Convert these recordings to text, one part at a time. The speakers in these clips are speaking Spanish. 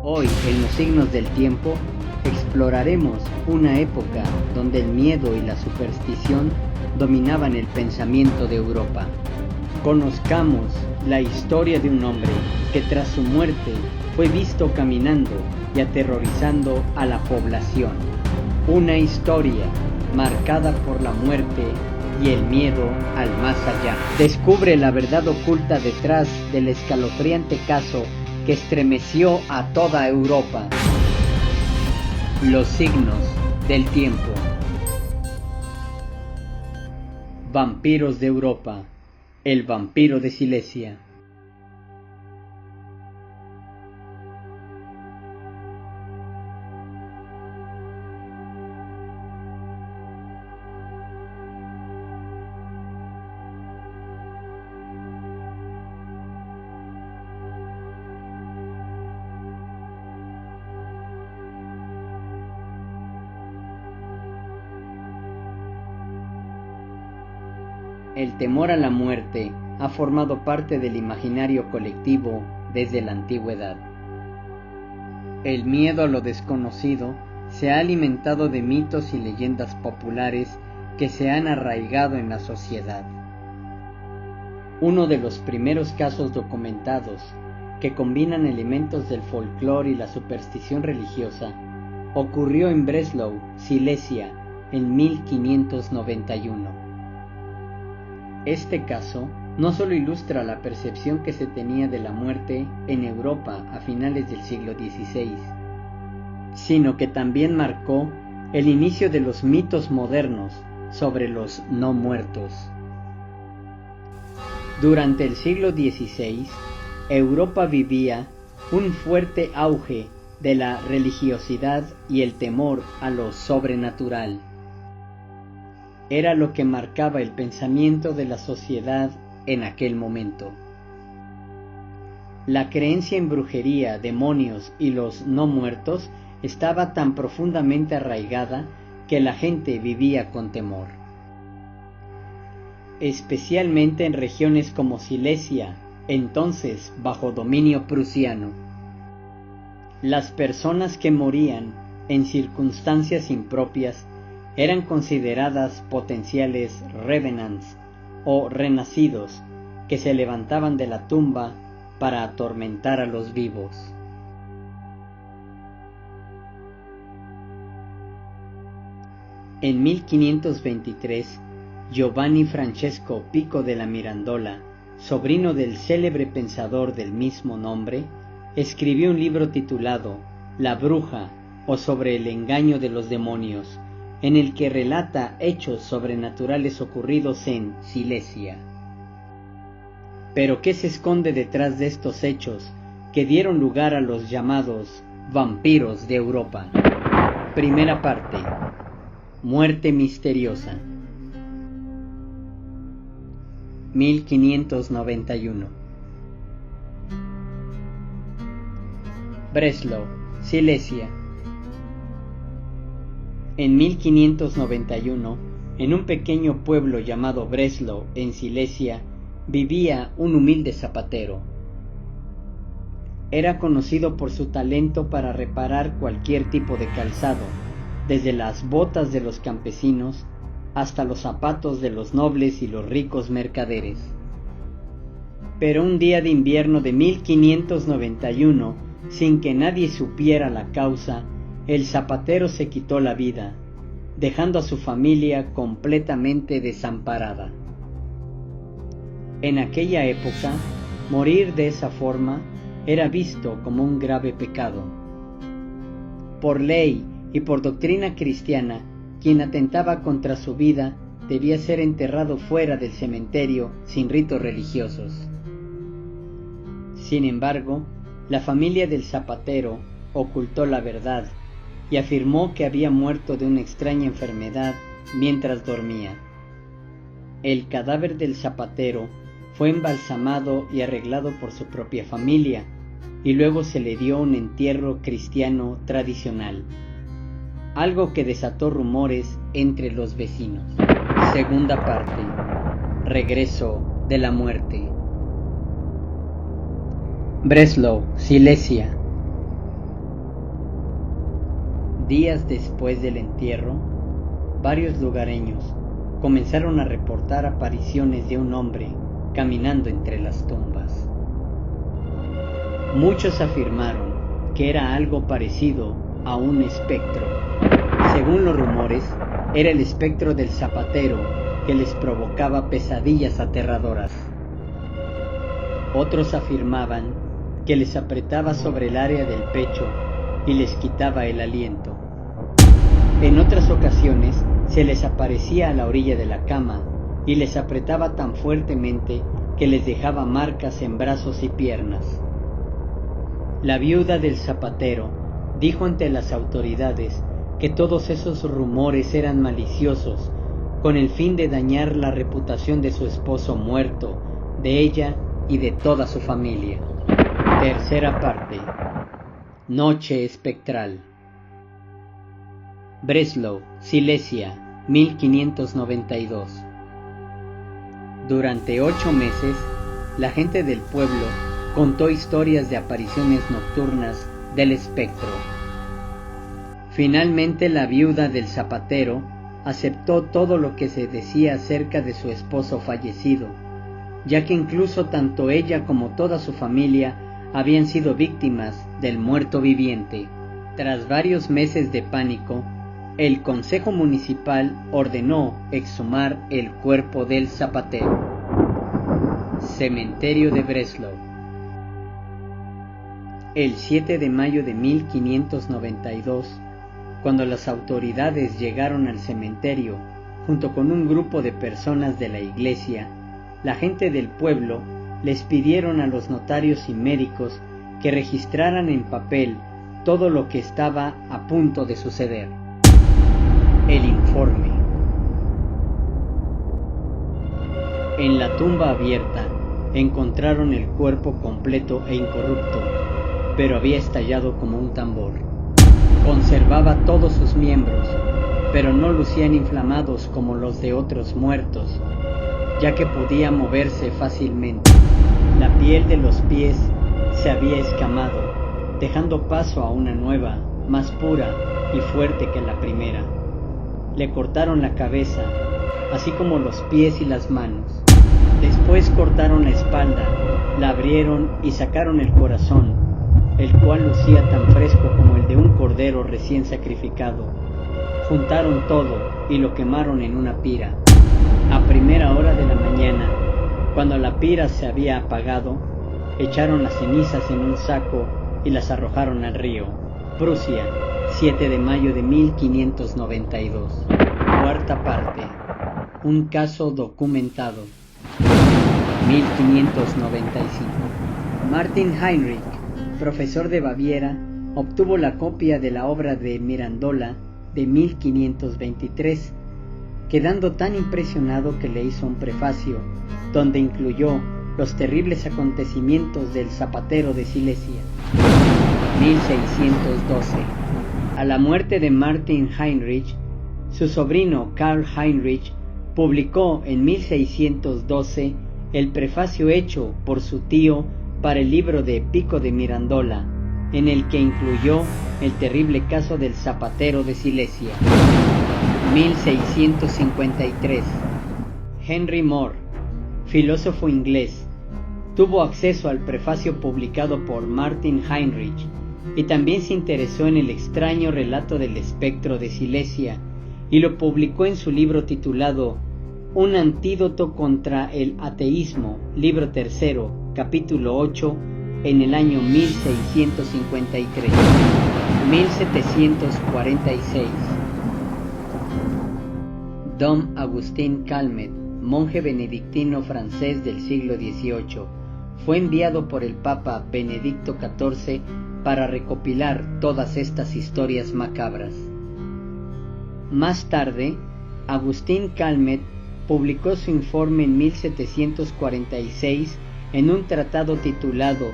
Hoy, en los signos del tiempo, exploraremos una época donde el miedo y la superstición dominaban el pensamiento de Europa. Conozcamos la historia de un hombre que tras su muerte fue visto caminando y aterrorizando a la población. Una historia marcada por la muerte y el miedo al más allá. Descubre la verdad oculta detrás del escalofriante caso que estremeció a toda Europa. Los signos del tiempo. Vampiros de Europa. El vampiro de Silesia. El temor a la muerte ha formado parte del imaginario colectivo desde la antigüedad. El miedo a lo desconocido se ha alimentado de mitos y leyendas populares que se han arraigado en la sociedad. Uno de los primeros casos documentados que combinan elementos del folclore y la superstición religiosa ocurrió en Breslau, Silesia, en 1591. Este caso no solo ilustra la percepción que se tenía de la muerte en Europa a finales del siglo XVI, sino que también marcó el inicio de los mitos modernos sobre los no muertos. Durante el siglo XVI, Europa vivía un fuerte auge de la religiosidad y el temor a lo sobrenatural. Era lo que marcaba el pensamiento de la sociedad en aquel momento. La creencia en brujería, demonios y los no muertos estaba tan profundamente arraigada que la gente vivía con temor. Especialmente en regiones como Silesia, entonces bajo dominio prusiano. Las personas que morían en circunstancias impropias eran consideradas potenciales revenants o renacidos que se levantaban de la tumba para atormentar a los vivos. En 1523, Giovanni Francesco Pico della Mirandola, sobrino del célebre pensador del mismo nombre, escribió un libro titulado La bruja o sobre el engaño de los demonios, en el que relata hechos sobrenaturales ocurridos en Silesia. Pero ¿qué se esconde detrás de estos hechos que dieron lugar a los llamados vampiros de Europa? Primera parte. Muerte misteriosa. 1591. Breslau, Silesia. En 1591, en un pequeño pueblo llamado Breslau, en Silesia, vivía un humilde zapatero. Era conocido por su talento para reparar cualquier tipo de calzado, desde las botas de los campesinos hasta los zapatos de los nobles y los ricos mercaderes. Pero un día de invierno de 1591, sin que nadie supiera la causa, el zapatero se quitó la vida, dejando a su familia completamente desamparada. En aquella época, morir de esa forma era visto como un grave pecado. Por ley y por doctrina cristiana, quien atentaba contra su vida debía ser enterrado fuera del cementerio sin ritos religiosos. Sin embargo, la familia del zapatero ocultó la verdad y afirmó que había muerto de una extraña enfermedad mientras dormía. El cadáver del zapatero fue embalsamado y arreglado por su propia familia, y luego se le dio un entierro cristiano tradicional, algo que desató rumores entre los vecinos. Segunda parte. Regreso de la muerte. Breslau, Silesia. Días después del entierro, varios lugareños comenzaron a reportar apariciones de un hombre caminando entre las tumbas. Muchos afirmaron que era algo parecido a un espectro. Según los rumores, era el espectro del zapatero que les provocaba pesadillas aterradoras. Otros afirmaban que les apretaba sobre el área del pecho y les quitaba el aliento. En otras ocasiones se les aparecía a la orilla de la cama y les apretaba tan fuertemente que les dejaba marcas en brazos y piernas. La viuda del zapatero dijo ante las autoridades que todos esos rumores eran maliciosos, con el fin de dañar la reputación de su esposo muerto, de ella y de toda su familia. Tercera parte. Noche espectral. Breslau, Silesia, 1592. Durante 8 meses, la gente del pueblo contó historias de apariciones nocturnas del espectro. Finalmente, la viuda del zapatero aceptó todo lo que se decía acerca de su esposo fallecido, ya que incluso tanto ella como toda su familia habían sido víctimas del muerto viviente. Tras varios meses de pánico, el Consejo Municipal ordenó exhumar el cuerpo del zapatero. Cementerio de Breslau. El 7 de mayo de 1592, cuando las autoridades llegaron al cementerio junto con un grupo de personas de la iglesia, la gente del pueblo les pidieron a los notarios y médicos que registraran en papel todo lo que estaba a punto de suceder. El informe. En la tumba abierta encontraron el cuerpo completo e incorrupto, pero había estallado como un tambor. Conservaba todos sus miembros, pero no lucían inflamados como los de otros muertos, ya que podía moverse fácilmente. La piel de los pies se había escamado, dejando paso a una nueva, más pura y fuerte que la primera. Le cortaron la cabeza, así como los pies y las manos. Después cortaron la espalda, la abrieron y sacaron el corazón, el cual lucía tan fresco como el de un cordero recién sacrificado. Juntaron todo y lo quemaron en una pira. A primera hora de la mañana, cuando la pira se había apagado, echaron las cenizas en un saco y las arrojaron al río. Prusia, 7 de mayo de 1592. Cuarta parte. Un caso documentado. 1595. Martin Heinrich, profesor de Baviera, obtuvo la copia de la obra de Mirandola de 1523, quedando tan impresionado que le hizo un prefacio, donde incluyó los terribles acontecimientos del zapatero de Silesia. 1612. A la muerte de Martin Heinrich, su sobrino Karl Heinrich publicó en 1612 el prefacio hecho por su tío para el libro de Pico de Mirandola, en el que incluyó el terrible caso del zapatero de Silesia. 1653. Henry More, filósofo inglés, tuvo acceso al prefacio publicado por Martin Heinrich y también se interesó en el extraño relato del espectro de Silesia y lo publicó en su libro titulado Un antídoto contra el ateísmo, libro 3, capítulo 8, en el año 1653. 1746. Dom Agustín Calmet, monje benedictino francés del siglo XVIII, fue enviado por el Papa Benedicto XIV para recopilar todas estas historias macabras. Más tarde, Agustín Calmet publicó su informe en 1746 en un tratado titulado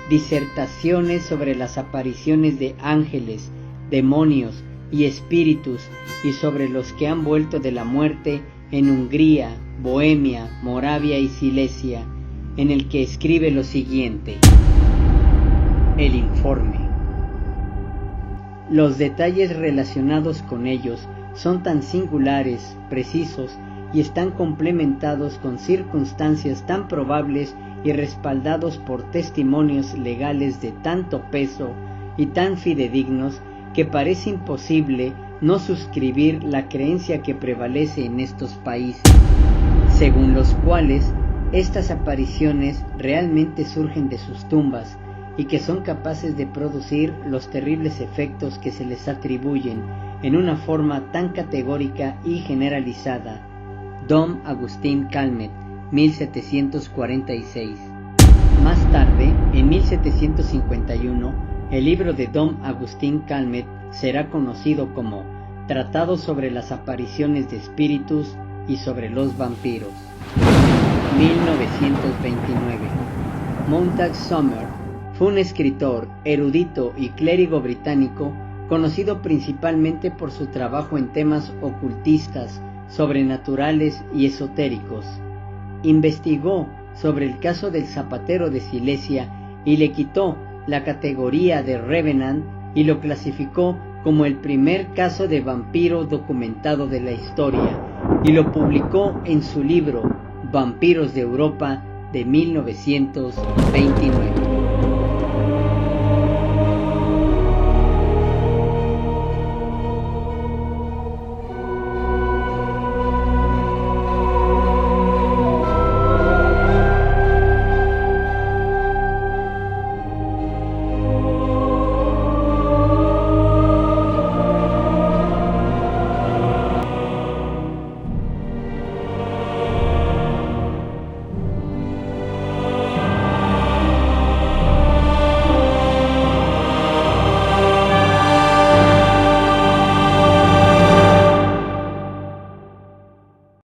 Disertaciones sobre las apariciones de ángeles, demonios y espíritus y sobre los que han vuelto de la muerte en Hungría, Bohemia, Moravia y Silesia, en el que escribe lo siguiente. El informe. Los detalles relacionados con ellos son tan singulares, precisos y están complementados con circunstancias tan probables y respaldados por testimonios legales de tanto peso y tan fidedignos que parece imposible no suscribir la creencia que prevalece en estos países, según los cuales estas apariciones realmente surgen de sus tumbas y que son capaces de producir los terribles efectos que se les atribuyen en una forma tan categórica y generalizada. Dom Agustín Calmet, 1746. Más tarde, en 1751, el libro de Dom Agustín Calmet será conocido como Tratado sobre las apariciones de espíritus y sobre los vampiros. 1929. Montague Sommer fue un escritor, erudito y clérigo británico conocido principalmente por su trabajo en temas ocultistas, sobrenaturales y esotéricos. Investigó sobre el caso del zapatero de Silesia y le quitó la categoría de Revenant y lo clasificó como el primer caso de vampiro documentado de la historia, y lo publicó en su libro Vampiros de Europa de 1929.